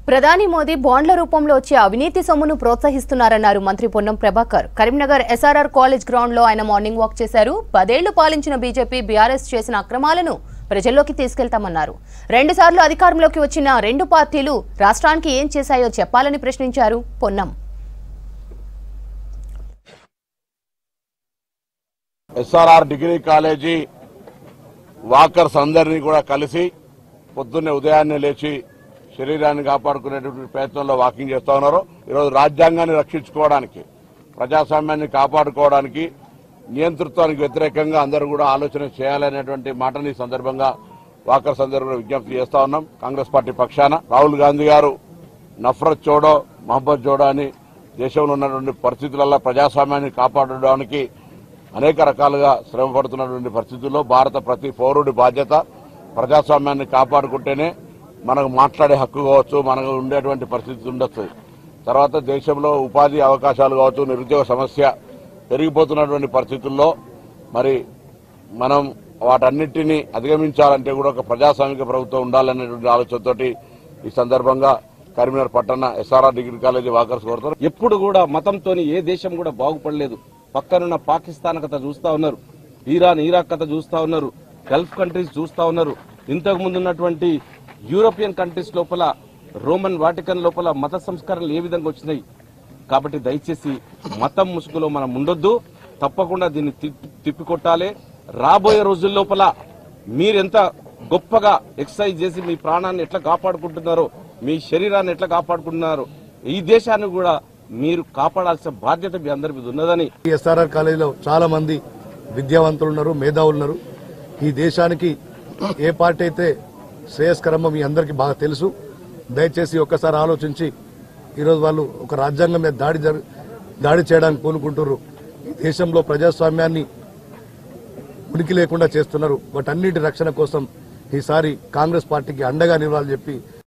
ప్రధాని మోదీ బాండ్ల రూపంలో వచ్చే అవినీతి సొమ్మును ప్రోత్సహిస్తున్నారన్నారు మంత్రి Ponnam Prabhakar. Karimnagar SRR college ground లో ఆయన మార్నింగ్ వాక్ చేశారు. 10 ఏళ్లు పాలించిన బీజేపీ బీఆర్ఎస్ చేసిన అక్రమాలను ప్రజల్లోకి తీసుకెళ్తామన్నారు. 2 సార్లు అధికారంలోకి వచ్చిన 2 పార్టీలు రాష్ట్రానికి ఏం చేశాయో చెప్పాలని ప్రశ్నించారు Ponnam. SRR degree college walkers అందరినీ కూడా కలిసి పొద్దున్నే ఉదయాన్నే లేచి శరీరాన్ని కాపాడుకునేటువంటి ప్రయత్నంలో వాకింగ్ చేస్తా ఉన్నారు. ఈరోజు రాజ్యాంగాన్ని రక్షించుకోవడానికి, ప్రజాస్వామ్యాన్ని కాపాడుకోవడానికి, నియంతృత్వానికి వ్యతిరేకంగా అందరూ కూడా ఆలోచన చేయాలనేటువంటి మాటని ఈ సందర్భంగా వాకర్స్ అందరూ కూడా విజ్ఞప్తి చేస్తా ఉన్నాం. కాంగ్రెస్ పార్టీ పక్షాన రాహుల్ గాంధీ గారు నఫరత్ చోడో మహబ్బత్ చోడో అని దేశంలో ఉన్నటువంటి పరిస్థితులలో ప్రజాస్వామ్యాన్ని కాపాడడానికి అనేక రకాలుగా శ్రమ పడుతున్నటువంటి పరిస్థితుల్లో భారత ప్రతి పౌరుడి బాధ్యత ప్రజాస్వామ్యాన్ని కాపాడుకుంటేనే మనకు మాట్లాడే హక్కు కావచ్చు, మనకు ఉండేటువంటి పరిస్థితి ఉండొచ్చు. తర్వాత దేశంలో ఉపాధి అవకాశాలు కావచ్చు, నిరుద్యోగ సమస్య పెరిగిపోతున్నటువంటి పరిస్థితుల్లో మరి మనం వాటన్నిటినీ అధిగమించాలంటే కూడా ఒక ప్రజాస్వామిక ప్రభుత్వం ఉండాలనేటువంటి ఆలోచనతోటి ఈ సందర్భంగా కరీంనగర్ పట్టణ ఎస్ఆర్ఆర్ డిగ్రీ కాలేజీ వాకర్స్ కోరుతారు. ఎప్పుడు కూడా మతంతో ఏ దేశం కూడా బాగుపడలేదు. పక్కనున్న పాకిస్తాన్ కథ చూస్తా ఉన్నారు, ఇరాన్ ఇరాక్ కథ చూస్తా ఉన్నారు, గల్ఫ్ కంట్రీస్ చూస్తా ఉన్నారు. ఇంతకు ముందు ఉన్నటువంటి యూరోపియన్ కంట్రీస్ లోపల, రోమన్ వాటికన్ లోపల మత సంస్కరణలు ఏ విధంగా వచ్చినాయి. కాబట్టి దయచేసి మతం ముసుగులో మనం ఉండొద్దు. తప్పకుండా దీన్ని తిప్పికొట్టాలి. రాబోయే రోజుల లోపల మీరెంత గొప్పగా ఎక్సర్సైజ్ చేసి మీ ప్రాణాన్ని ఎట్లా కాపాడుకుంటున్నారో, మీ శరీరాన్ని ఎట్లా కాపాడుకుంటున్నారో, ఈ దేశాన్ని కూడా మీరు కాపాడాల్సిన బాధ్యత మీ అందరి మీద ఉన్నదని. ఎస్ఆర్ఆర్ కాలేజీలో చాలా మంది విద్యావంతులు ఉన్నారు, మేధావులు ఉన్నారు. ఈ దేశానికి ఏ పార్టీ అయితే శ్రేయస్కరమో మీ అందరికీ బాగా తెలుసు. దయచేసి ఒక్కసారి ఆలోచించి ఈరోజు వాళ్ళు ఒక రాజ్యాంగం మీద దాడి చేయడానికి పూనుకుంటున్నారు. ఈ దేశంలో ప్రజాస్వామ్యాన్ని ఉనికి లేకుండా చేస్తున్నారు. వాటన్నిటి రక్షణ కోసం ఈసారి కాంగ్రెస్ పార్టీకి అండగా నిలవాలని చెప్పి